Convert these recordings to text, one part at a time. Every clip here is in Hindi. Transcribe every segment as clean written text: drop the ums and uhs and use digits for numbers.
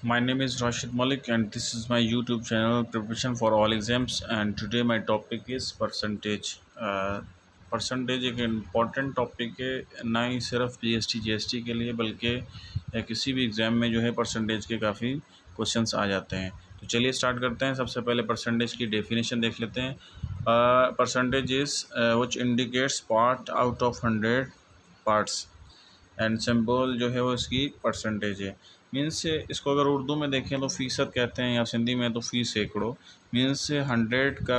My name is Rashid Malik and this is my YouTube channel Preparation for All Exams, and today my topic is percentage. Percentage एक इम्पॉर्टेंट टॉपिक है, ना ही सिर्फ जीएसटी जीएसटी के लिए बल्कि किसी भी एग्ज़ाम में जो है परसेंटेज के काफ़ी क्वेश्चंस आ जाते हैं। तो चलिए स्टार्ट करते हैं। सबसे पहले परसेंटेज की डेफिनेशन देख लेते हैं। Percentage is which indicates part out of 100 parts and symbol जो है वो इसकी परसेंटेज है। मीन्स इसको अगर उर्दू में देखें तो फ़ीसद कहते हैं, या सिंधी में तो फ़ी सैकड़ों। मीन्स 100 का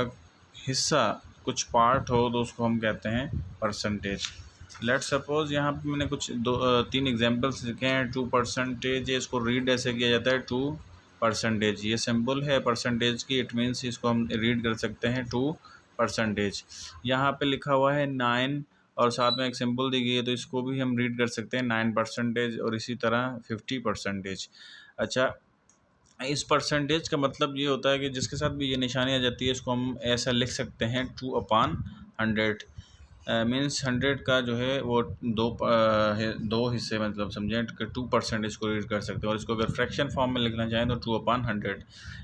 हिस्सा कुछ पार्ट हो तो उसको हम कहते हैं परसेंटेज। लेट सपोज़ यहाँ पे मैंने कुछ तीन एग्जांपल्स लिखे हैं। 2% इसको रीड ऐसे किया जाता है 2%। ये सिंबल है परसेंटेज की, इट मीन्स इसको हम रीड कर सकते हैं 2%। यहाँ पे लिखा हुआ है 9 और साथ में एक सिंबल दी गई है, तो इसको भी हम रीड कर सकते हैं 9%। और इसी तरह 50%। अच्छा, इस परसेंटेज का मतलब ये होता है कि जिसके साथ भी ये निशानी आ जाती है इसको हम ऐसा लिख सकते हैं 2/100। मीन्स 100 का जो है वो दो हिस्से, मतलब समझें कि 2% इसको रीड कर सकते हैं। और इसको अगर फ्रैक्शन फॉर्म में लिखना चाहें तो 2/100।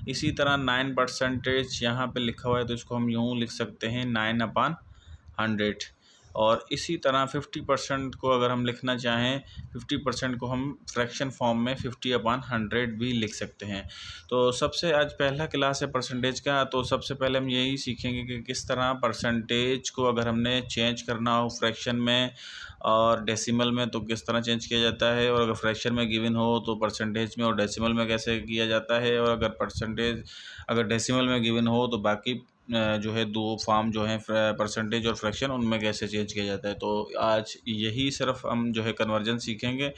इसी तरह 9% यहाँ पे लिखा हुआ है तो इसको हम यूँ लिख सकते हैं 9/100। और इसी तरह 50% को अगर हम लिखना चाहें, 50% को हम फ्रैक्शन फॉर्म में 50/100 भी लिख सकते हैं। तो सबसे आज पहला क्लास है परसेंटेज का, तो सबसे पहले हम यही सीखेंगे कि किस तरह परसेंटेज को अगर हमने चेंज करना हो फ्रैक्शन में और डेसिमल में तो किस तरह चेंज किया जाता है, और अगर फ्रैक्शन में गिवन हो तो परसेंटेज में और डेसिमल में कैसे किया जाता है, और अगर डेसिमल में गिवन हो तो बाकी जो है दो फॉर्म जो हैं परसेंटेज और फ्रैक्शन, उनमें कैसे चेंज किया जाता है। तो आज यही सिर्फ हम जो है कन्वर्जन सीखेंगे।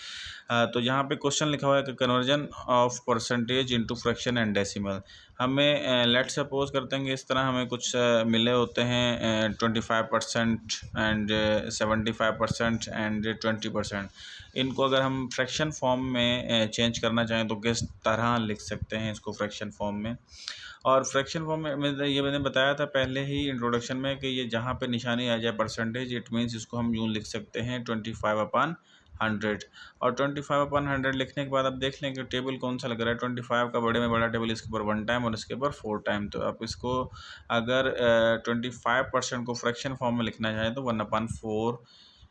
तो यहाँ पे क्वेश्चन लिखा हुआ है कि conversion of percentage into fraction and decimal. हमें लेट सपोज करते हैं कि इस तरह हमें कुछ मिले होते हैं 25% एंड 75% एंड 20%। इनको अगर हम फ्रैक्शन फॉर्म में चेंज करना चाहें तो किस तरह लिख सकते हैं इसको फ्रैक्शन फॉर्म में। और फ्रैक्शन फॉर्म में ये मैंने बताया था पहले ही इंट्रोडक्शन में कि ये जहाँ पे निशानी आ जाए परसेंटेज, इट मीन्स इसको हम यूँ लिख सकते हैं 25/100। और 25/100 लिखने के बाद आप देख लें कि टेबल कौन सा लग रहा है। 25 का बड़े में बड़ा टेबल, इसके ऊपर 1 टाइम और इसके ऊपर 4 टाइम। तो आप इसको अगर 25% को फ्रैक्शन फॉर्म में लिखना चाहें तो 1/4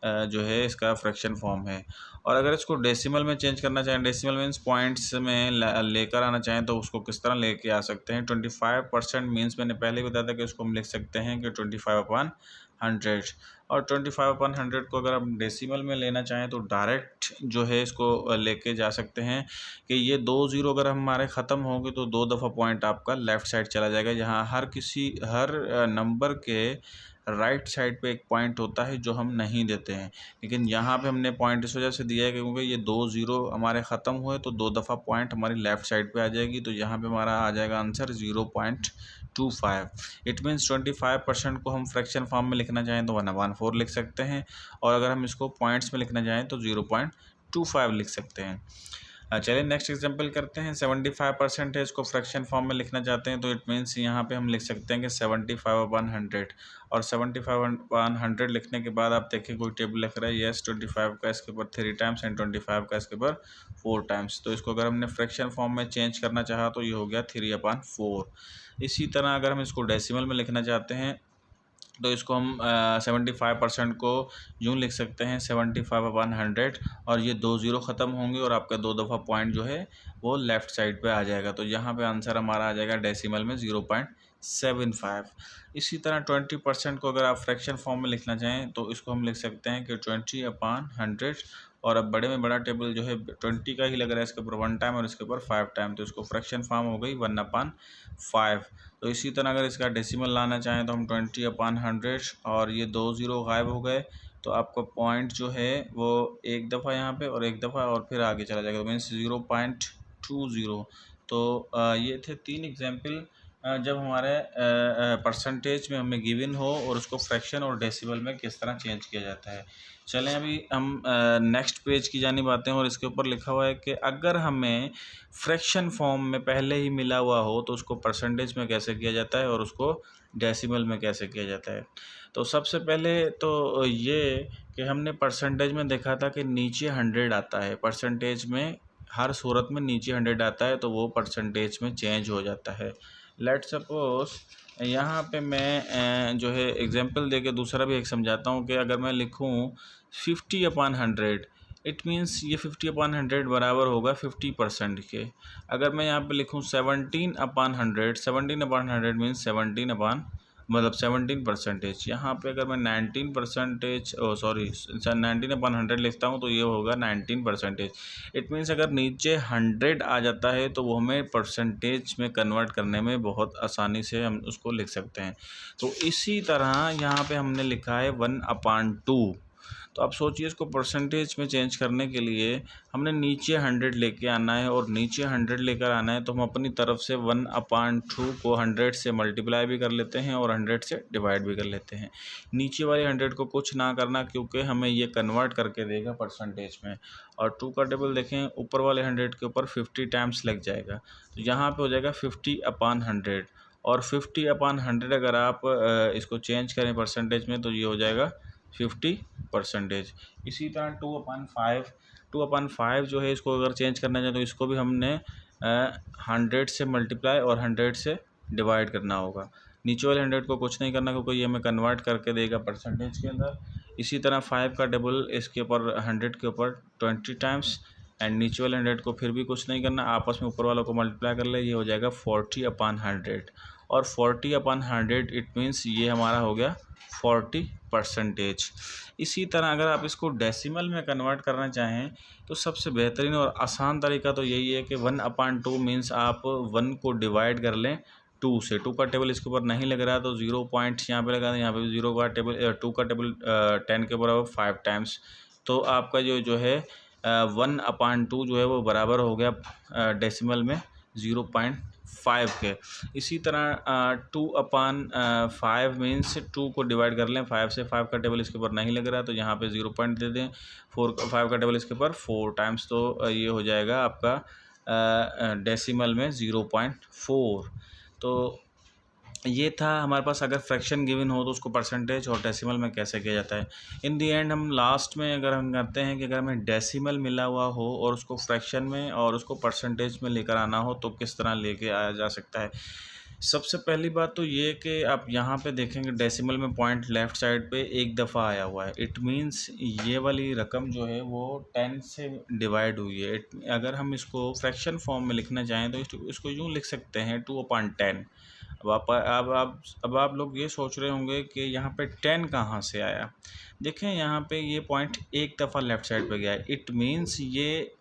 जो है इसका फ्रैक्शन फॉर्म है। और अगर इसको डेसिमल में चेंज करना चाहें, डेसिमल मीन्स पॉइंट्स में लेकर आना चाहें तो उसको किस तरह लेके आ सकते हैं। 25% मीन्स मैंने पहले ही बताया था कि इसको हम लिख सकते हैं कि 25/100। और 25/100 को अगर हम डेसिमल में लेना चाहें तो डायरेक्ट जो है इसको लेके जा सकते हैं कि ये 2 ज़ीरो अगर हमारे ख़त्म होंगे तो 2 दफ़ा पॉइंट आपका लेफ़्ट साइड चला जाएगा, जहाँ हर नंबर के राइट साइड पे एक पॉइंट होता है जो हम नहीं देते हैं। लेकिन यहाँ पे हमने पॉइंट इस वजह से दिया है क्योंकि ये 2 ज़ीरो हमारे ख़त्म हुए तो 2 दफ़ा पॉइंट हमारी लेफ़्ट साइड पे आ जाएगी। तो यहाँ पे हमारा आ जाएगा आंसर 0.25। इट मीन्स 25% को हम फ्रैक्शन फॉर्म में लिखना चाहें तो 1/4 लिख सकते हैं, और अगर हम इसको पॉइंट्स में लिखना चाहें तो 0.25 लिख सकते हैं। चलिए नेक्स्ट एग्जांपल करते हैं। 75% है, इसको फ्रैक्शन फॉर्म में लिखना चाहते हैं तो इट मीन्स यहाँ पे हम लिख सकते हैं कि 75/100। और 75/100 लिखने के बाद आप देखिए कोई टेबल लिख रहा है, यस 25 का इसके ऊपर 3 टाइम्स एंड 25 का इसके ऊपर 4 टाइम्स। तो इसको अगर हमने फ्रैक्शन फॉर्म में चेंज करना चाहा तो ये हो गया 3/4। इसी तरह अगर हम इसको डेसिमल में लिखना चाहते हैं तो इसको हम 75% को यूँ लिख सकते हैं 75/100। और ये 2 ज़ीरो ख़त्म होंगे और आपका 2 दफ़ा पॉइंट जो है वो लेफ़्ट साइड पे आ जाएगा। तो यहाँ पे आंसर हमारा आ जाएगा डेसिमल में 0.75। इसी तरह 20% को अगर आप फ्रैक्शन फॉर्म में लिखना चाहें तो इसको हम लिख सकते हैं कि 20/100। और अब बड़े में बड़ा टेबल जो है 20 का ही लग रहा है, इसके ऊपर 1 टाइम और इसके ऊपर 5 टाइम। तो इसको फ्रैक्शन फॉर्म हो गई 1/5। तो इसी तरह अगर इसका डेसिमल लाना चाहें तो हम 20/100 और ये 2 ज़ीरो गायब हो गए तो आपका पॉइंट जो है वो एक दफ़ा यहाँ पे और एक दफ़ा और फिर आगे चला जाएगा, तो मीन्स 0.20। तो ये थे 3 एग्जाम्पल जब हमारे परसेंटेज में हमें गिवन हो और उसको फ्रैक्शन और डेसिमल में किस तरह चेंज किया जाता है। चलें अभी हम नेक्स्ट पेज की जानिब आते हैं, और इसके ऊपर लिखा हुआ है कि अगर हमें फ्रैक्शन फॉर्म में पहले ही मिला हुआ हो तो उसको परसेंटेज में कैसे किया जाता है और उसको डेसिमल में कैसे किया जाता है। तो सबसे पहले तो ये कि हमने परसेंटेज में देखा था कि नीचे 100 आता है, परसेंटेज में हर सूरत में नीचे 100 आता है तो वो परसेंटेज में चेंज हो जाता है। लेट सपोज यहाँ पे मैं जो है एग्जांपल देके दूसरा भी एक समझाता हूँ कि अगर मैं लिखूँ 50/100, इट मीन्स ये 50/100 बराबर होगा 50% के। अगर मैं यहाँ पे लिखूँ 17/100, 17/100 मीन्स 17 यहाँ पे अगर मैं 19% सॉरी 19/100 लिखता हूँ तो ये होगा 19%। इट मीन्स अगर नीचे 100 आ जाता है तो वो हमें परसेंटेज में कन्वर्ट करने में बहुत आसानी से हम उसको लिख सकते हैं। तो इसी तरह यहाँ पे हमने लिखा है 1/2। तो आप सोचिए इसको परसेंटेज में चेंज करने के लिए हमने नीचे 100 लेके आना है, और नीचे 100 लेकर आना है तो हम अपनी तरफ से 1/2 को 100 से मल्टीप्लाई भी कर लेते हैं और 100 से डिवाइड भी कर लेते हैं। नीचे वाले 100 को कुछ ना करना, क्योंकि हमें ये कन्वर्ट करके देगा परसेंटेज में। और 2 का टेबल देखें, ऊपर वाले 100 के ऊपर 50 टाइम्स लग जाएगा, तो यहाँ पे हो जाएगा 50/100। और 50/100 अगर आप इसको चेंज करें परसेंटेज में तो ये हो जाएगा 50%। इसी तरह 2/5 जो है, इसको अगर चेंज करना चाहें तो इसको भी हमने 100 से मल्टीप्लाई और 100 से डिवाइड करना होगा। नीचे वाले 100 को कुछ नहीं करना, क्योंकि ये हमें कन्वर्ट करके देगा परसेंटेज के अंदर। इसी तरह 5 का टेबल, इसके ऊपर 100 के ऊपर 20 टाइम्स, एंड नीचे वाले 100 को फिर भी कुछ नहीं करना, आपस में ऊपर वालों को मल्टीप्लाई कर ले, ये हो जाएगा 40/100। और 40/100 इट मीन्स ये हमारा हो गया 40%। इसी तरह अगर आप इसको डेसिमल में कन्वर्ट करना चाहें तो सबसे बेहतरीन और आसान तरीका तो यही है कि 1/2 मीन्स आप 1 को डिवाइड कर लें 2 से। 2 का टेबल इसके ऊपर नहीं लग रहा तो 0 पॉइंट्स यहाँ पे लगा दें, यहाँ पे 0 का टेबल 2 का टेबल 10 के बराबर 5 टाइम्स। तो आपका जो है 1/2 जो है वो बराबर हो गया डेसिमल में 0.5 के। इसी तरह 2/5 मीन्स 2 को डिवाइड कर लें 5 से। 5 का टेबल इसके ऊपर नहीं लग रहा तो यहाँ पे 0 पॉइंट दे दें। 5 का टेबल इसके ऊपर 4 टाइम्स, तो ये हो जाएगा आपका डेसिमल में 0.4। तो ये था हमारे पास, अगर फ्रैक्शन गिवन हो तो उसको परसेंटेज और डेसिमल में कैसे किया जाता है। इन दी एंड हम लास्ट में अगर हम करते हैं कि अगर हमें डेसिमल मिला हुआ हो और उसको फ्रैक्शन में और उसको परसेंटेज में लेकर आना हो तो किस तरह लेके आया जा सकता है। सबसे पहली बात तो ये कि आप यहाँ पे देखेंगे डेसिमल में पॉइंट लेफ़्ट साइड पे एक दफ़ा आया हुआ है, इट मीन्स ये वाली रकम जो है वो 10 से डिवाइड हुई है। अगर हम इसको फ्रैक्शन फॉर्म में लिखना चाहें तो इसको यूँ लिख सकते हैं 2/10। अब आप लोग ये सोच रहे होंगे कि यहाँ पे 10 कहाँ से आया। देखें यहाँ पे ये पॉइंट एक दफ़ा लेफ़्ट साइड पे गया है, इट मीन्स ये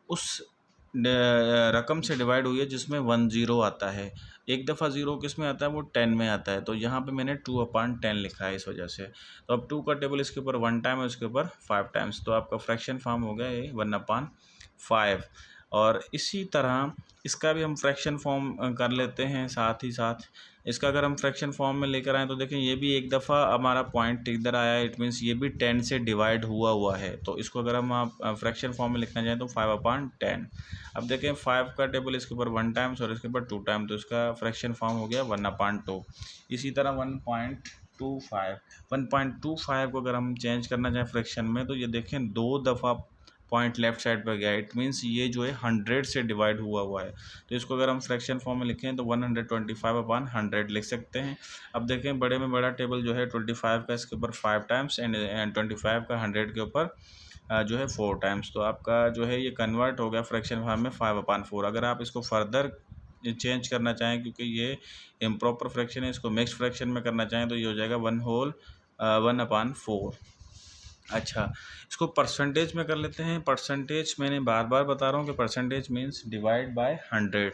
उस रकम से डिवाइड हुई है जिसमें 10 आता है। एक दफ़ा 0 किस में आता है, वो 10 में आता है, तो यहाँ पे मैंने 2/10 लिखा है इस वजह से। तो अब 2 का टेबल इसके ऊपर 1 टाइम है, उसके ऊपर 5 टाइम्स, तो आपका फ्रैक्शन फॉर्म हो गया ये 1/5। और इसी तरह इसका भी हम फ्रैक्शन फॉर्म कर लेते हैं साथ ही साथ। इसका अगर हम फ्रैक्शन फॉर्म में लेकर आएँ तो देखें ये भी एक दफ़ा हमारा पॉइंट इधर आया है, इट मीन्स ये भी 10 से डिवाइड हुआ है। तो इसको अगर हम आप फ्रैक्शन फॉर्म में लिखना चाहें तो 5/10। अब देखें 5 का टेबल इसके ऊपर 1 टाइम्स और इसके ऊपर 2 टाइम, तो इसका फ्रैक्शन फॉर्म हो गया 1/2। इसी तरह 1.25 को अगर हम चेंज करना चाहें फ्रैक्शन में तो ये देखें 2 दफ़ा पॉइंट लेफ़्ट साइड पर गया, इट मीन्स ये जो है 100 से डिवाइड हुआ है। तो इसको अगर हम फ्रैक्शन फॉर्म में लिखें तो 125/100 लिख सकते हैं। अब देखें बड़े में बड़ा टेबल जो है 25 का इसके ऊपर 5 टाइम्स एंड 25 का 100 के ऊपर जो है 4 टाइम्स। तो आपका जो है ये कन्वर्ट हो गया फ्रैक्शन फॉर्म में 5/4। अगर आप इसको फर्दर चेंज करना चाहें, क्योंकि ये इम्प्रॉपर फ्रैक्शन है, इसको मिक्स्ड फ्रैक्शन में करना चाहें तो ये हो जाएगा 1/4। अच्छा, इसको परसेंटेज में कर लेते हैं। परसेंटेज मैंने बार बार बता रहा हूँ कि परसेंटेज मीन्स डिवाइड बाय 100।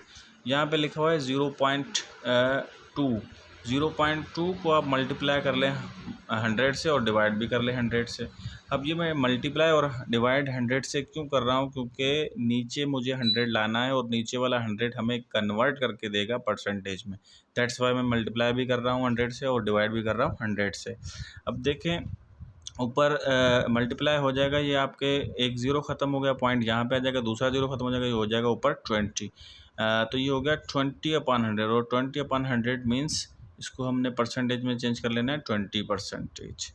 यहाँ पे लिखा हुआ है 0.2। 0.2 को आप मल्टीप्लाई कर लें 100 से और डिवाइड भी कर लें 100 से। अब ये मैं मल्टीप्लाई और डिवाइड 100 से क्यों कर रहा हूँ, क्योंकि नीचे मुझे 100 लाना है और नीचे वाला 100 हमें कन्वर्ट करके देगा परसेंटेज में। दैट्स वाई मैं मल्टीप्लाई भी कर रहा हूँ 100 से और डिवाइड भी कर रहा हूँ 100 से। अब देखें ऊपर मल्टीप्लाई हो जाएगा, ये आपके एक 0 ख़त्म हो गया, पॉइंट यहाँ पे आ जाएगा, दूसरा 0 ख़त्म हो जाएगा, ये हो जाएगा ऊपर 20। तो ये हो गया 20/100 और 20/100 मीन्स इसको हमने परसेंटेज में चेंज कर लेना है 20%।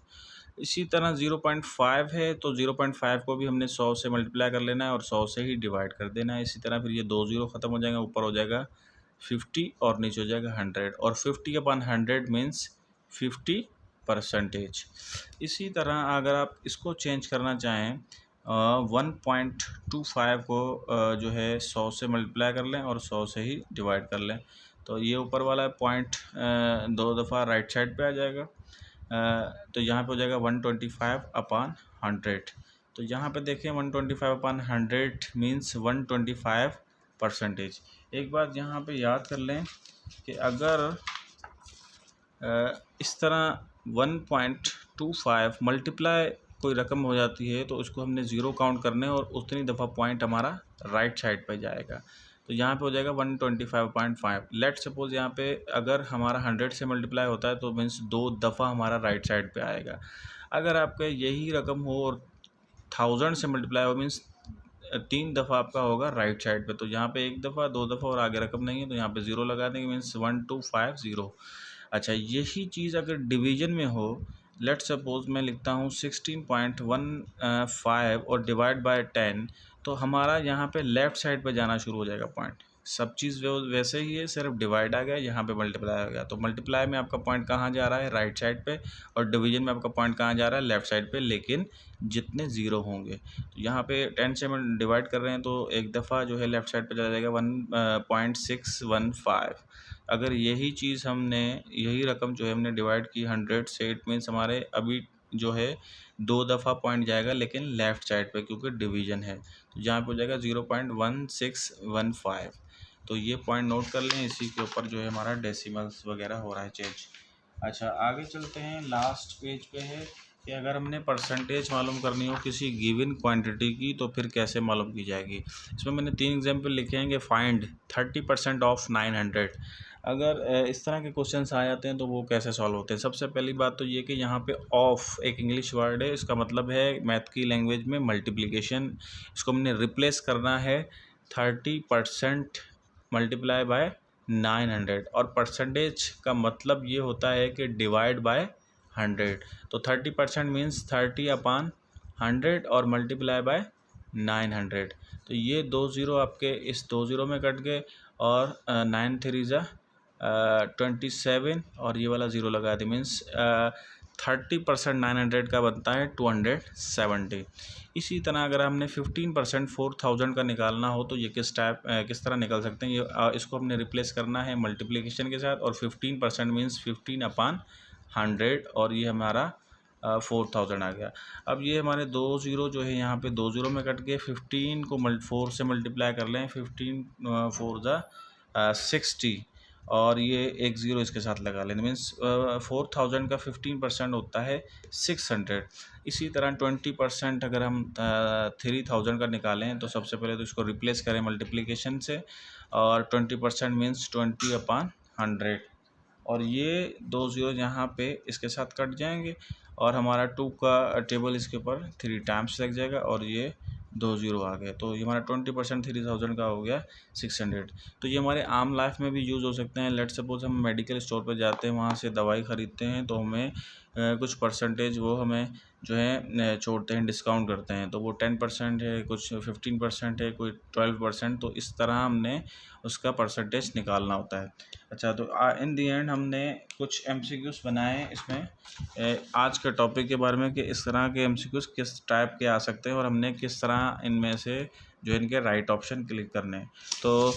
इसी तरह 0.5 है तो 0.5 को भी हमने 100 से मल्टीप्लाई कर लेना है और 100 से ही डिवाइड कर देना है। इसी तरह फिर ये 2 ज़ीरो ख़त्म हो जाएगा, ऊपर हो जाएगा 50 और नीचे हो जाएगा 100 और 50/100 मीन्स 50%। इसी तरह अगर आप इसको चेंज करना चाहें 1.25 को जो है 100 से मल्टीप्लाई कर लें और 100 से ही डिवाइड कर लें, तो ये ऊपर वाला पॉइंट 2 दफ़ा राइट साइड पे आ जाएगा। तो यहाँ पे हो जाएगा 125/100। तो यहाँ पे देखें 125/100 मीन्स 125%। एक बात यहाँ पे याद कर लें कि अगर इस तरह 1.25 मल्टीप्लाई कोई रकम हो जाती है तो उसको हमने ज़ीरो काउंट करने और उतनी दफ़ा पॉइंट हमारा राइट साइड पे जाएगा। तो यहाँ पे हो जाएगा 125.5। लेट सपोज़ यहाँ पे अगर हमारा 100 से मल्टीप्लाई होता है तो मीन्स 2 दफ़ा हमारा राइट साइड पे आएगा। अगर आपका यही रकम हो और 1000 से मल्टीप्लाई हो मीन्स 3 दफ़ा आपका होगा राइट साइड पे। तो यहाँ पे 1 दफ़ा 2 दफ़ा और आगे रकम नहीं है तो यहाँ पे ज़ीरो लगा देंगे मीन्स 1250। अच्छा, यही चीज़ अगर डिवीज़न में हो, लेट सपोज़ मैं लिखता हूँ 16.15 और डिवाइड बाय 10, तो हमारा यहाँ पे लेफ़्ट साइड पे जाना शुरू हो जाएगा पॉइंट। सब चीज़ वैसे ही है, सिर्फ डिवाइड आ गया, यहाँ पे मल्टीप्लाई हो गया। तो मल्टीप्लाई में आपका पॉइंट कहाँ जा रहा है? राइट साइड पे, और डिवीज़न में आपका पॉइंट कहाँ जा रहा है? लेफ़्ट साइड पे, लेकिन जितने ज़ीरो होंगे। तो यहाँ पे 10 से हम डिवाइड कर रहे हैं तो एक दफ़ा जो है लेफ़्ट साइड पे चला जाएगा 1.615। अगर यही चीज़ हमने यही रकम जो है हमने डिवाइड की 100 से, इट मीन्स हमारे अभी जो है 2 दफ़ा पॉइंट जाएगा लेकिन लेफ़्ट साइड पे, क्योंकि डिवीज़न है। तो यहाँ पे हो जाएगा 0.1615। तो ये पॉइंट नोट कर लें, इसी के ऊपर जो है हमारा डेसिमल्स वगैरह हो रहा है चेंज। अच्छा, आगे चलते हैं, लास्ट पेज पे है कि अगर हमने परसेंटेज मालूम करनी हो किसी गिवन क्वांटिटी की तो फिर कैसे मालूम की जाएगी। इसमें मैंने 3 एग्जांपल लिखे हैं कि फाइंड 30% ऑफ 900। अगर इस तरह के क्वेश्चंस आ जाते हैं तो वो कैसे सॉल्व होते हैं। सबसे पहली बात तो ये कि यहाँ पे ऑफ एक इंग्लिश वर्ड है, इसका मतलब है मैथ की लैंग्वेज में मल्टीप्लिकेशन। इसको हमने रिप्लेस करना है 30% मल्टीप्लाई बाय 900, और परसेंटेज का मतलब ये होता है कि डिवाइड बाय 100। तो 30% मीन्स 30/100 और मल्टीप्लाई बाय 900। तो ये 2 ज़ीरो आपके इस 2 ज़ीरो में कट गए और 9 3 ज़ा 27 और ये वाला ज़ीरो लगा दी, मीन्स 30% 900 का बनता है 270। इसी तरह अगर हमने 15% 4000 का निकालना हो तो ये किस तरह निकल सकते हैं। ये इसको हमने रिप्लेस करना है मल्टीप्लिकेशन के साथ, और 15% मीन्स 15/100 और ये हमारा 4000 आ गया। अब ये हमारे 2 ज़ीरो जो है यहाँ पे 2 ज़ीरो में कट गए। 15 को 4 से मल्टीप्लाई कर लें, 15 4 ज़ा 60 और ये एक ज़ीरो इसके साथ लगा लें, मीन्स 4000 का 15% होता है 600। इसी तरह 20% अगर हम 3000 का निकालें तो सबसे पहले तो इसको रिप्लेस करें मल्टीप्लिकेशन से, और 20% मीन्स 20/100 और ये 2 ज़ीरो यहाँ पे इसके साथ कट जाएंगे और हमारा 2 का टेबल इसके ऊपर 3 टाइम्स लग जाएगा और ये 2 ज़ीरो आ गए। तो ये हमारा 20% 3000 का हो गया 600। तो ये हमारे आम लाइफ में भी यूज़ हो सकते हैं। लेट सपोज़ हम मेडिकल स्टोर पर जाते हैं, वहाँ से दवाई ख़रीदते हैं तो हमें कुछ परसेंटेज वो हमें जो है छोड़ते हैं, डिस्काउंट करते हैं। तो वो 10% है, कुछ 15% है, कोई 12%। तो इस तरह हमने उसका परसेंटेज निकालना होता है। अच्छा, तो इन दी एंड हमने कुछ MCQs बनाए इसमें आज के टॉपिक के बारे में कि इस तरह के MCQs किस टाइप के आ सकते हैं और हमने किस तरह इनमें से जो इनके राइट ऑप्शन क्लिक करने हैं। तो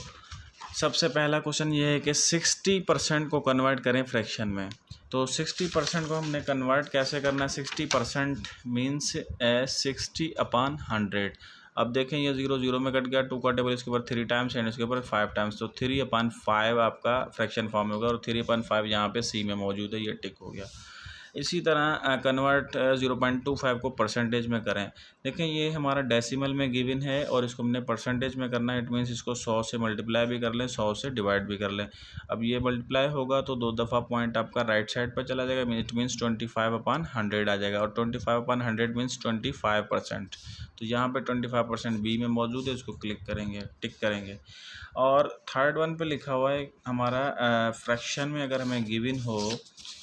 सबसे पहला क्वेश्चन ये है कि 60% को कन्वर्ट करें फ्रैक्शन में। तो 60% को हमने कन्वर्ट कैसे करना है? 60% मीन्स 60/100। अब देखें ये 0 0 में कट गया, 2 का टेबल इसके ऊपर 3 टाइम्स एंड इसके ऊपर 5 टाइम्स, तो 3/5 आपका फ्रैक्शन फॉर्म होगा और 3/5 यहाँ पे C में मौजूद है, ये टिक हो गया। इसी तरह कन्वर्ट 0.25 को परसेंटेज में करें। देखें ये हमारा डेसिमल में गिवन है और इसको हमने परसेंटेज में करना है। इट मीन्स इसको 100 से मल्टीप्लाई भी कर लें, 100 से डिवाइड भी कर लें। अब ये मल्टीप्लाई होगा तो 2 दफ़ा पॉइंट आपका राइट साइड पर चला जाएगा, इट मीन्स 25/100 आ जाएगा और 25/100 मीन्स 25%। तो यहाँ पे 25% B में मौजूद है, इसको क्लिक करेंगे, टिक करेंगे। और थर्ड वन पे लिखा हुआ है हमारा फ्रैक्शन में अगर हमें गिवन हो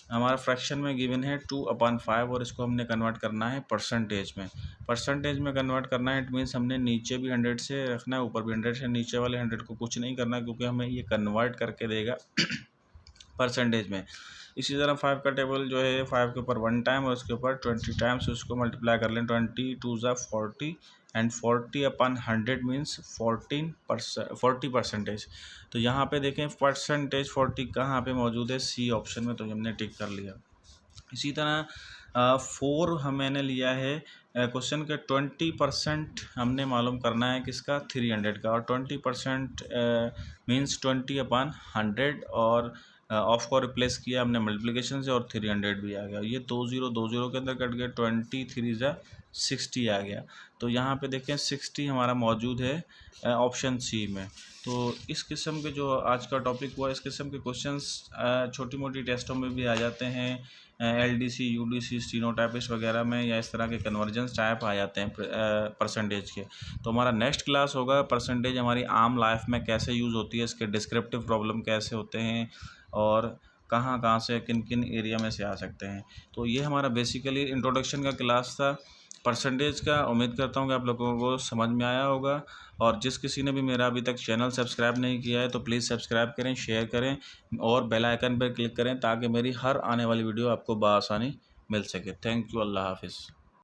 हमारा फ्रैक्शन में गिवन है 2/5 और इसको हमने कन्वर्ट करना है परसेंटेज में। परसेंटेज में कन्वर्ट करना है, इट मीन्स हमने नीचे भी 100 से रखना है, ऊपर भी 100 से, नीचे वाले 100 को कुछ नहीं करना क्योंकि हमें ये कन्वर्ट करके देगा परसेंटेज में। इसी तरह 5 का टेबल जो है 5 के ऊपर 1 टाइम और उसके ऊपर 20 टाइम्स, उसको मल्टीप्लाई कर लें। 20 2 ज़ा 40 एंड 40/100 मीन्स 40%। तो यहाँ पे देखें परसेंटेज 40 कहाँ पे मौजूद है, सी ऑप्शन में, तो हमने टिक कर लिया। इसी तरह 4 मैंने लिया है क्वेश्चन के 20% हमने मालूम करना है किसका, 300 का, और 20% मीन्स 20/100 और ऑफ को रिप्लेस किया हमने मल्टीप्लिकेशन से और 300 भी आ गया। ये 20 के अंदर कट गया, 20 3 ज़ा 60 आ गया। तो यहाँ पे देखें 60 हमारा मौजूद है ऑप्शन सी में। तो इस किस्म के जो आज का टॉपिक हुआ, इस किस्म के क्वेश्चंस छोटी मोटी टेस्टों में भी आ जाते हैं, LDC UDC स्टीनोटाइपिस्ट वगैरह में, या इस तरह के कन्वर्जेंस टाइप आ जाते हैं परसेंटेज के। तो हमारा नेक्स्ट क्लास होगा परसेंटेज हमारी आम लाइफ में कैसे यूज़ होती है, इसके डिस्क्रिप्टिव प्रॉब्लम कैसे होते हैं और कहाँ कहाँ से किन किन एरिया में से आ सकते हैं। तो ये हमारा बेसिकली इंट्रोडक्शन का क्लास था परसेंटेज का। उम्मीद करता हूँ कि आप लोगों को समझ में आया होगा, और जिस किसी ने भी मेरा अभी तक चैनल सब्सक्राइब नहीं किया है तो प्लीज़ सब्सक्राइब करें, शेयर करें और बेल आइकन पर क्लिक करें ताकि मेरी हर आने वाली वीडियो आपको बआसानी मिल सके। थैंक यू, अल्लाह हाफिज़।